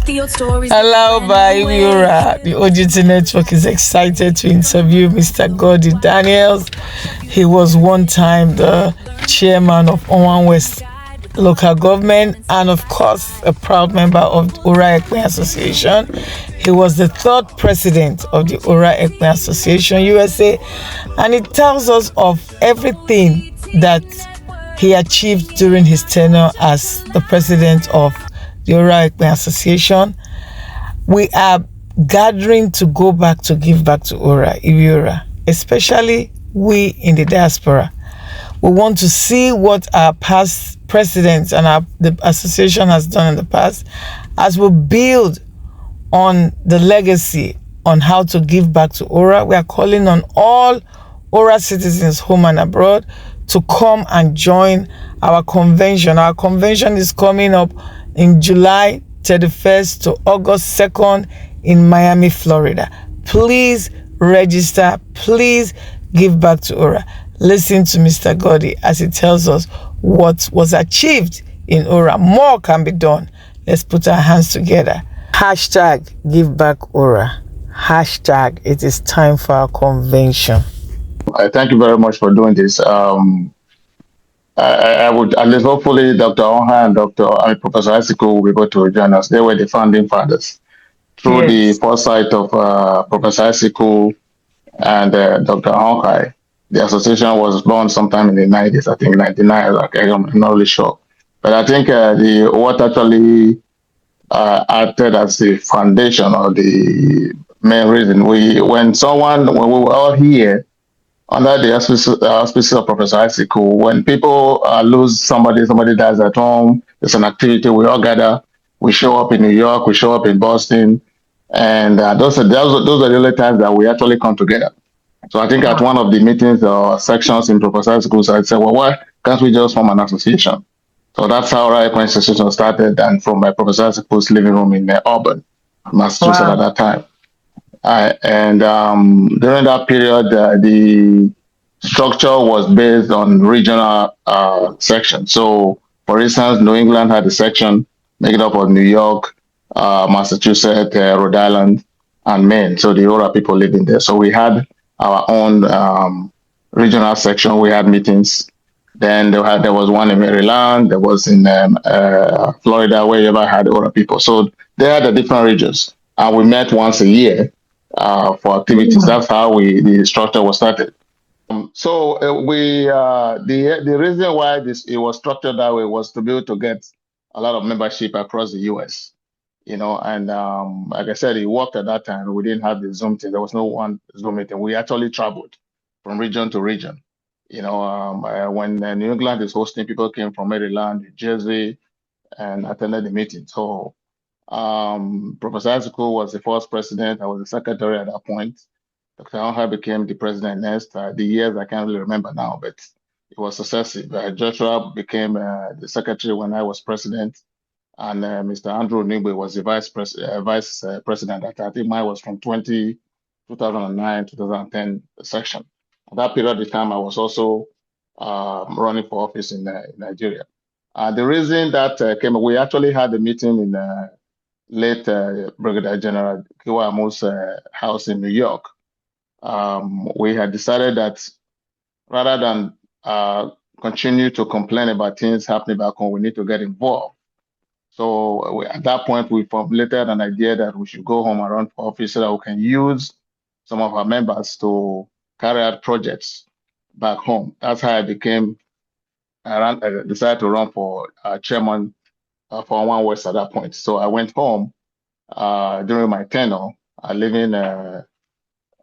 Hello, by Ura. The OGT Network is excited to interview Mr. Gordie Daniels. He was one time the chairman of Owan West local government and of course a proud member of the Oraekpen Association. He was the third president of the Oraekpen Association USA, and it tells us of everything that he achieved during his tenure as the president of the Oraekpen Association. We are gathering to go back to give back to Ura, especially we in the diaspora. We want to see what our past presidents and the association has done in the past as we build on the legacy on how to give back to Ora. We are calling on all Ora citizens, home and abroad, to come and join our convention. Our convention is coming up in July 31st to August 2nd in Miami, Florida. Please register. Please give back to Ora. Listen to Mr. Gordie as he tells us what was achieved in Ora. More can be done. Let's put our hands together. Hashtag give back Ora. Hashtag it is time for our convention. Thank you very much for doing this. I would at least hopefully Dr. Onha and Professor Isiko will be able to join us. They were the founding fathers. Through the foresight of Professor Isiko and Dr. Onha, the association was born sometime in the 90s, I think 99, I'm not really sure. But I think what actually acted as the foundation or the main reason, when we were all here under the auspices of Professor Isiko, when people lose somebody dies at home, there's an activity, we all gather, we show up in New York, we show up in Boston, and those are the only times that we actually come together. So I think at one of the meetings or sections in Professor Isiko's, I said, well, why can't we just form an association? So that's how Oraekpen Association started, and from my Professor Isiko's living room in Auburn, Massachusetts at that time. During that period, the structure was based on regional sections. So, for instance, New England had a section made up of New York, Massachusetts, Rhode Island, and Maine. So the Ora people living there. So we had our own regional section. We had meetings. Then there was one in Maryland. There was in Florida, where you ever had Ora people. So they had the different regions, and we met once a year for activities. That's how the structure was started. The reason why it was structured that way was to be able to get a lot of membership across the U.S. And like I said, it worked at that time. We didn't have the Zoom thing. There was no one Zoom meeting. We actually traveled from region to region. When New England is hosting, people came from Maryland, New Jersey, and attended the meeting. So Professor Isiko was the first president. I was the secretary at that point. Dr. Onha became the president next. The years I can't really remember now, but it was successive. Joshua became the secretary when I was president, and Mr. Andrew Nigbe was the vice president. I think mine was from 2009, 2010 section. At that period of time, I was also running for office in Nigeria. The reason that we actually had a meeting in late Brigadier General Kiwamu's house in New York. We had decided that rather than continue to complain about things happening back home, we need to get involved. So at that point, we formulated an idea that we should go home and run for office so that we can use some of our members to carry out projects back home. That's how I decided to run for chairman for Owan West at that point. So I went home during my tenure, leaving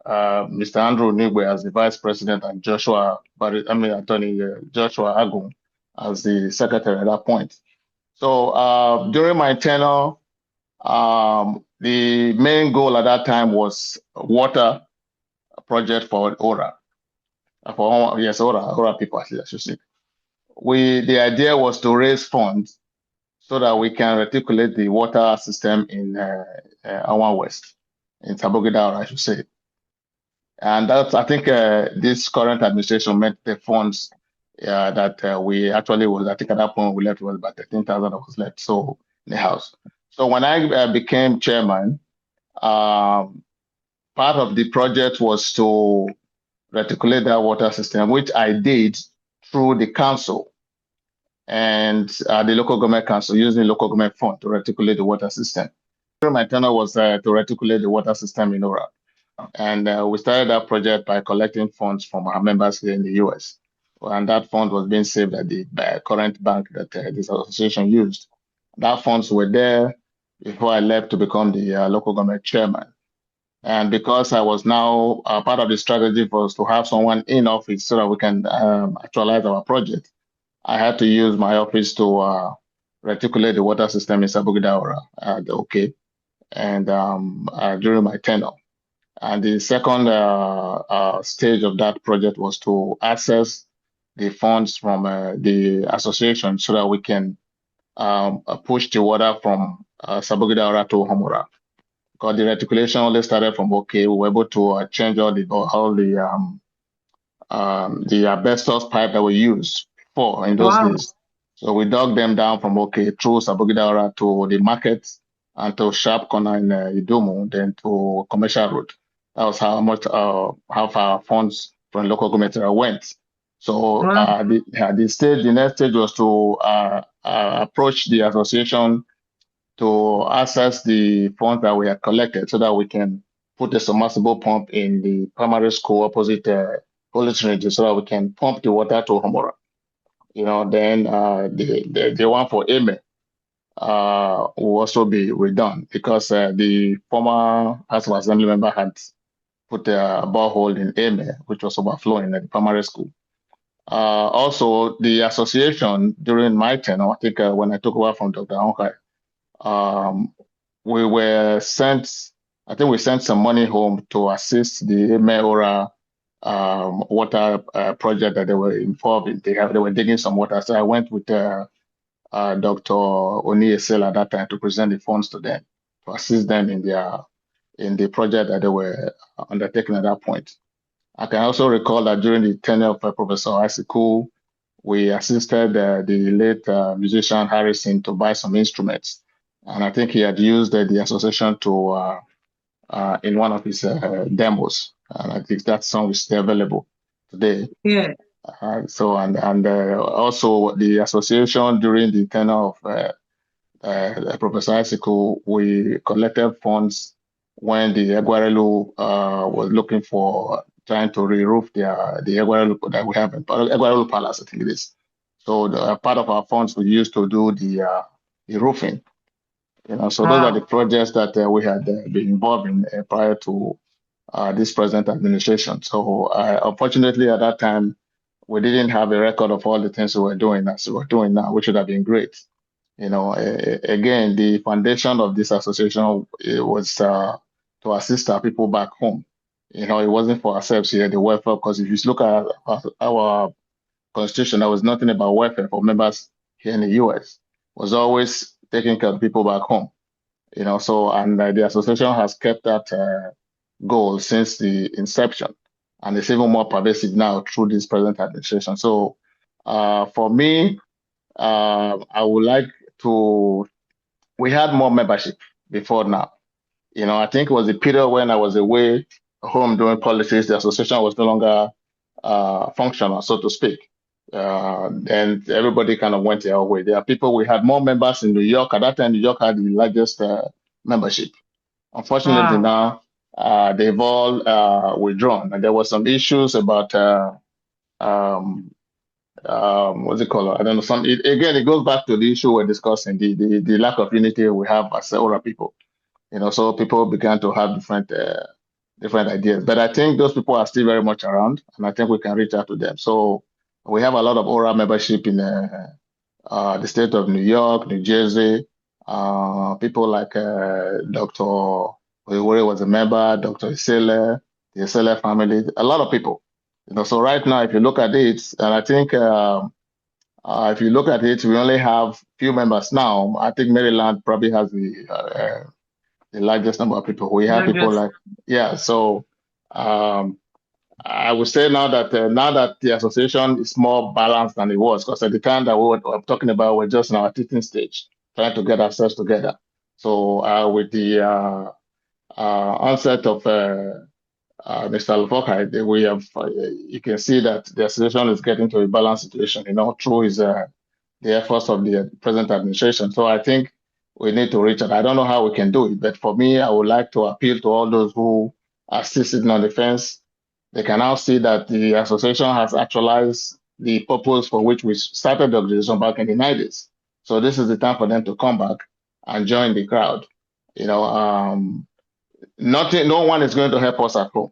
Mr. Andrew Nigbe as the vice president and Attorney Joshua Agung as the secretary at that point. So during my tenure, the main goal at that time was water project for Ora. Ora people, I should say. The idea was to raise funds so that we can reticulate the water system in Owan West, in Tabogida, I should say. And that's, I think this current administration met the funds that we actually was, I think at that point we left was about 13,000 that was left, so in the house. So when I became chairman, part of the project was to reticulate that water system, which I did through the council and the local government council using local government fund to reticulate the water system. During my tenure was to reticulate the water system in Ora. And we started that project by collecting funds from our members here in the US. And that fund was being saved at the current bank that this association used. That funds were there before I left to become the local government chairman. And because I was now part of the strategy was to have someone in office so that we can actualize our project, I had to use my office to reticulate the water system in Sabugidaura, okay, and during my tenure. And the second stage of that project was to access the funds from the association so that we can push the water from Sabugidaura to Homora. Because the reticulation only started from okay, we were able to change all the asbestos pipe that we used for in those days. So we dug them down from okay through Sabugidaura to the market and to Sharp Corner in Idumu, then to Commercial Road. That was how much how far funds from local government went. So the next stage was to approach the association to access the funds that we had collected so that we can put a submersible pump in the primary school opposite Holy Trinity so that we can pump the water to Homora. You know, then the one for Eme will also be redone because the former House of Assembly member had put a borehole in Eme, which was overflowing at the primary school. Also, the association during my tenure, I think when I took over from Dr. Onkai, we were sent, I think we sent some money home to assist the Emeora water project that they were involved in. They were digging some water. So I went with Dr. Oniesel at that time to present the funds to them, to assist them in the project that they were undertaking at that point. I can also recall that during the tenure of Professor Isiku, we assisted the late musician Harrison to buy some instruments. And I think he had used the association to in one of his demos. And I think that song is still available today. Yeah. So also the association during the tenure of Professor Isiku, we collected funds when the Egwarelu was looking for trying to re-roof the Egwarelu that we have in Egwarelu Palace, I think it is. So part of our funds we used to do the roofing. You know, so those are the projects that we had been involved in prior to this present administration. So unfortunately, at that time, we didn't have a record of all the things we were doing as we're doing now, which would have been great. You know, again, the foundation of this association was to assist our people back home. You know, it wasn't for ourselves here, the welfare, because if you look at our constitution, there was nothing about welfare for members here in the US. It was always taking care of people back home. You know, so, and the association has kept that goal since the inception. And it's even more pervasive now through this present administration. So for me, I would like to, we had more membership before now. You know, I think it was the period when I was away home doing politics, the association was no longer functional, so to speak. And everybody kind of went their way. There are people, we had more members in New York. At that time, New York had the largest membership. Unfortunately, now they've all withdrawn. And there were some issues about what's it called? I don't know. Again, it goes back to the issue we're discussing, the lack of unity we have as Ora people. You know, so people began to have different ideas. But I think those people are still very much around, and I think we can reach out to them. So we have a lot of Ora membership in the state of New York, New Jersey. People like Dr. Oyewere was a member, Dr. Isele, the Isele family, a lot of people. You know, so right now, if you look at it, and I think if you look at it, we only have few members now. I think Maryland probably has the largest number of people. We have people like, yeah. So I would say now that the association is more balanced than it was, because at the time that we were talking about, we're just in our teaching stage, trying to get ourselves together. So with the onset of Mr. Lufokai, we have you can see that the situation is getting to a balanced situation, through the efforts of the present administration. So I think we need to reach out. I don't know how we can do it, but for me, I would like to appeal to all those who are still sitting on the fence. They can now see that the association has actualized the purpose for which we started the organization back in the 90s. So this is the time for them to come back and join the crowd. Nothing, no one is going to help us at home.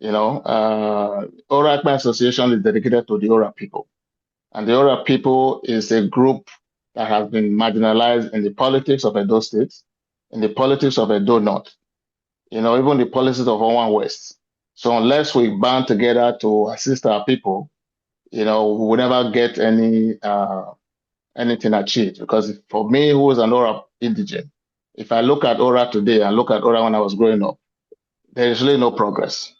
Oraekpen Association is dedicated to the Ora people. And the Ora people is a group that has been marginalized in the politics of Edo State, in the politics of Edo North, even the policies of Owan West. So unless we band together to assist our people, we will never get anything achieved. Because for me, who is an Ora indigene, if I look at Ora today and look at Ora when I was growing up, there is really no progress.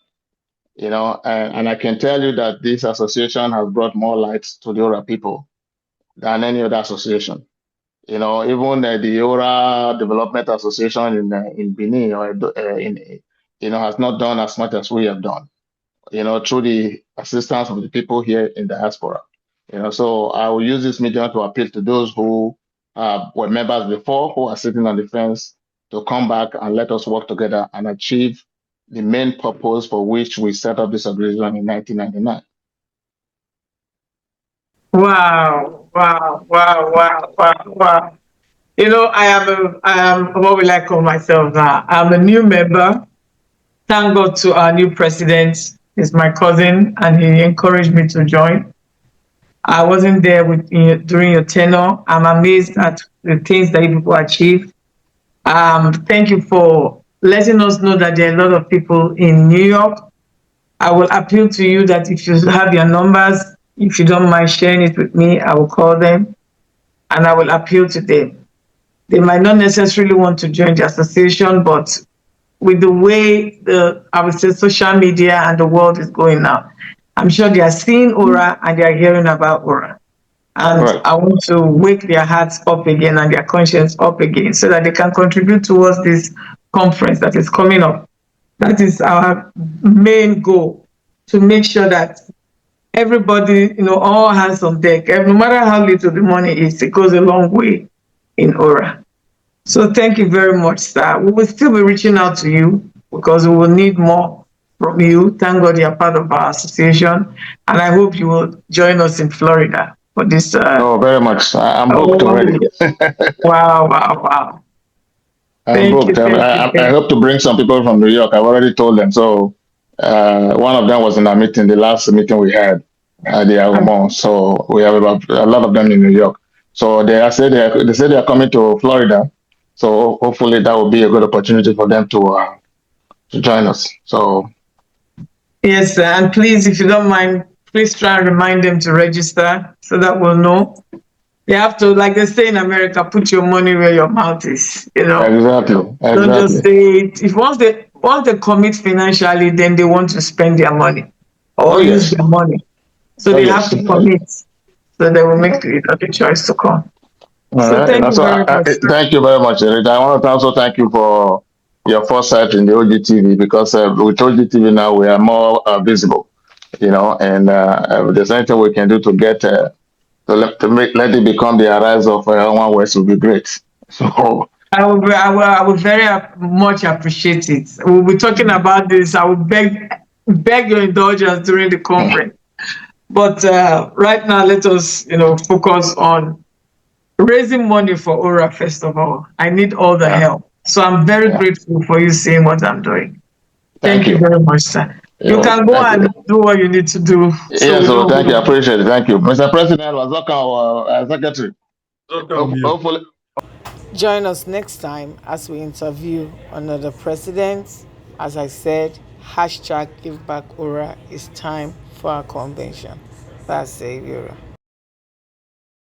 And I can tell you that this association has brought more light to the Ora people than any other association. Even the Ora Development Association in Benin or has not done as much as we have done. Through the assistance of the people here in diaspora. So I will use this medium to appeal to those who were members before, who are sitting on the fence, to come back and let us work together and achieve the main purpose for which we set up this organization in 1999. Wow, wow, wow, wow, wow, wow. I am what will I call myself now? I'm a new member. Thank God to our new president. He's my cousin, and he encouraged me to join. I wasn't there with during your tenure. I'm amazed at the things that you people achieve. Thank you for letting us know that there are a lot of people in New York. I will appeal to you that if you have your numbers, if you don't mind sharing it with me, I will call them and I will appeal to them. They might not necessarily want to join the association, but with the way I would say social media and the world is going now, I'm sure they are seeing Ora and they are hearing about Ora. And Right. I want to wake their hearts up again and their conscience up again so that they can contribute towards this conference that is coming up. That is our main goal, to make sure that everybody, all hands on deck. No matter how little the money is, it goes a long way in Ora. So thank you very much, sir. We will still be reaching out to you because we will need more from you. Thank God you're part of our association. And I hope you will join us in Florida for this. Oh, very much. I'm booked already. Wow, wow, wow. I'm booked. I hope to bring some people from New York. I've already told them. So one of them was in our meeting, the last meeting we had at the Agumon. So we have about a lot of them in New York. So they say they are coming to Florida. So hopefully that will be a good opportunity for them to join us. So yes, sir. And please, if you don't mind, please try and remind them to register so that we'll know. You have to, like they say in America, put your money where your mouth is. Exactly. Don't just say it. If once they commit financially, then they want to spend their money or use their money. So they have to commit. So they will make the choice to come. So thank you very much. Thank you very much, Eric. I want to also thank you for your foresight in the OGTV, because with OGTV now we are more visible, and if there's anything we can do to get let it become the arise of One West would be great. So I will very much appreciate it. We'll be talking about this. I will beg your indulgence during the conference. But right now, let us focus on raising money for Ora first of all. I need all the help. So I'm very grateful for you seeing what I'm doing. Thank you very much, sir. You can go and do what you need to do. So thank you. I appreciate it. Thank you. Mr. President, Wazoka, our secretary. Hopefully. Join us next time as we interview another president. As I said, hashtag Give Back Ora. It's time for our convention. That's Euro.